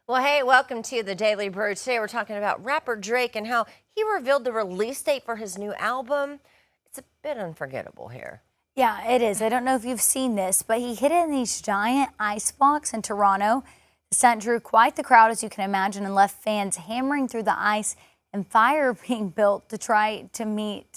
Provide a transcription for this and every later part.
Well, hey, welcome to the Daily Brew. Today we're talking about rapper Drake and how he revealed the release date for his new album. It's a bit unforgettable here. Yeah, it is. I don't know if you've seen this, but he hid it in these giant ice blocks in Toronto. The stunt drew quite the crowd, as you can imagine, and left fans hammering through the ice and fire being built to try to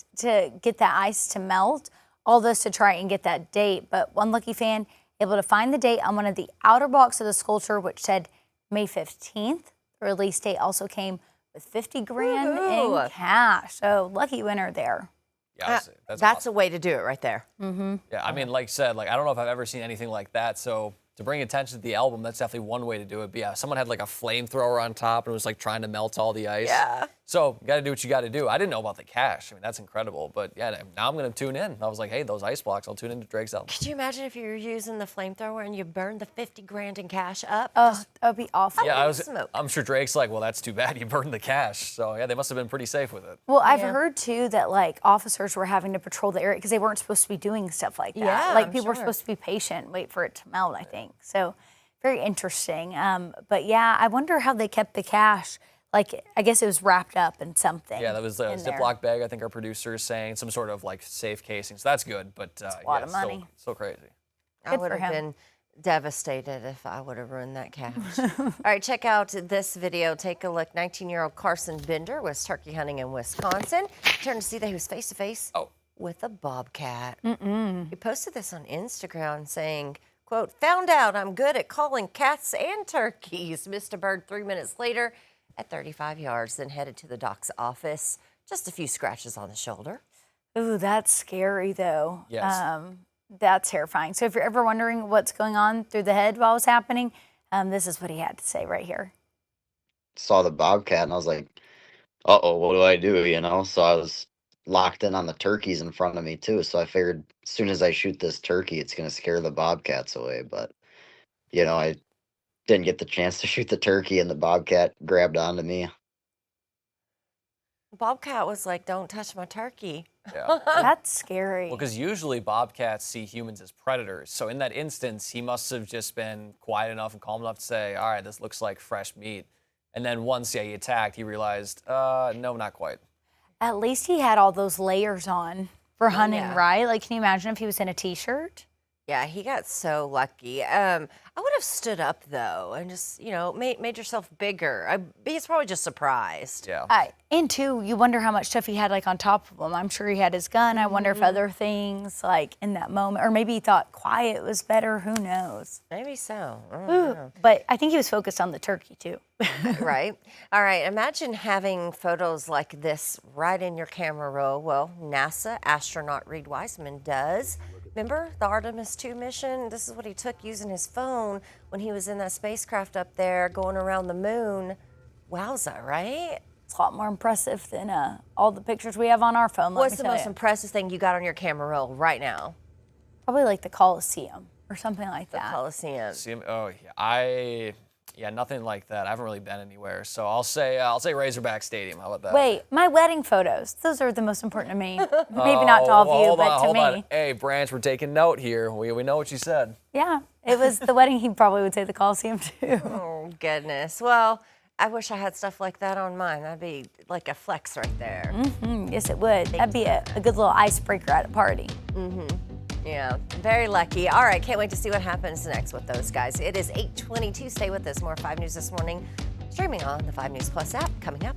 get that ice to melt. All this to try and get that date. But one lucky fan able to find the date on one of the outer blocks of the sculpture, which said May 15th. The release date also came with 50 grand in cash. So lucky winner there. Yeah, That's awesome. a way to do it right there. Yeah, I mean, like I said, I don't know if I've ever seen anything like that. So to bring attention to the album, that's definitely one way to do it. But yeah, someone had like a flamethrower on top and was like trying to melt all the ice. Yeah. So you got to do what you got to do. I didn't know about the cash. I mean, that's incredible. But yeah, now I'm going to tune in. I was like, hey, those ice blocks, I'll tune into Drake's album. Could you imagine if you were using the flamethrower and you burned the 50 grand in cash up? Oh, that would be awful. Yeah, smoke. I'm sure Drake's like, well, that's too bad. You burned the cash. So yeah, they must have been pretty safe with it. Well, I've heard too that like officers were having to patrol the area because they weren't supposed to be doing stuff like that. Yeah, like I'm people were sure. supposed to be patient, wait for it to melt, I think. So very interesting. But yeah, I wonder how they kept the cash. Like, I guess it was wrapped up in something. Yeah, that was a in there. Ziploc bag. I think our producer is saying some sort of like safe casing. So that's good. But a lot of money. So crazy. I Good would for have him. been devastated if I would have ruined that cash. All right, check out this video. Take a look. 19-year-old Carson Bender was turkey hunting in Wisconsin. Turned to see that he was face to face with a bobcat. He posted this on Instagram saying, quote, "Found out I'm good at calling cats and turkeys." Missed a bird 3 minutes later at 35 yards, then headed to the doc's office. Just a few scratches on the shoulder. Ooh, that's scary though. Yes. That's terrifying. So if you're ever wondering what's going on through the head while it was happening, this is what he had to say right here. Saw the bobcat and I was like, uh-oh, what do I do, you know? So I was locked in on the turkeys in front of me too. So I figured as soon as I shoot this turkey, it's going to scare the bobcats away. But, you know, I didn't get the chance to shoot the turkey and the bobcat grabbed onto me. Bobcat was like, "Don't touch my turkey." Yeah. That's scary. Well, because usually bobcats see humans as predators. So in that instance, he must have just been quiet enough and calm enough to say, all right, this looks like fresh meat. And then once he attacked, he realized, no, not quite. At least he had all those layers on for hunting, yeah. right? Like, can you imagine if he was in a t-shirt? Yeah, he got so lucky. I would have stood up though and just, made yourself bigger. He's probably just surprised. Yeah. And two, you wonder how much stuff he had like on top of him. I'm sure he had his gun. I wonder if other things like in that moment, or maybe he thought quiet was better. Who knows? Maybe so. I don't know. But I think he was focused on the turkey too. Right? All right, imagine having photos like this right in your camera roll. Well, NASA astronaut Reed Wiseman does. Remember the Artemis 2 mission? This is what he took using his phone when he was in that spacecraft up there going around the moon. Wowza, right? It's a lot more impressive than all the pictures we have on our phone. What's the most impressive thing you got on your camera roll right now? Probably like the Coliseum or something like The that. Coliseum. Nothing like that. I haven't really been anywhere. So I'll say Razorback Stadium. How about that? Wait, my wedding photos. Those are the most important to me. Maybe not to all of you, hold but on, to hold me. on. Hey, Branch, we're taking note here. We know what you said. Yeah, it was the wedding. He probably would say the Coliseum too. Oh, goodness. Well, I wish I had stuff like that on mine. That'd be like a flex right there. Yes, it would. That'd be a good little icebreaker at a party. Yeah, very lucky. All right, can't wait to see what happens next with those guys. It is 8:22. Stay with us. More 5 News this morning, streaming on the 5 News Plus app coming up.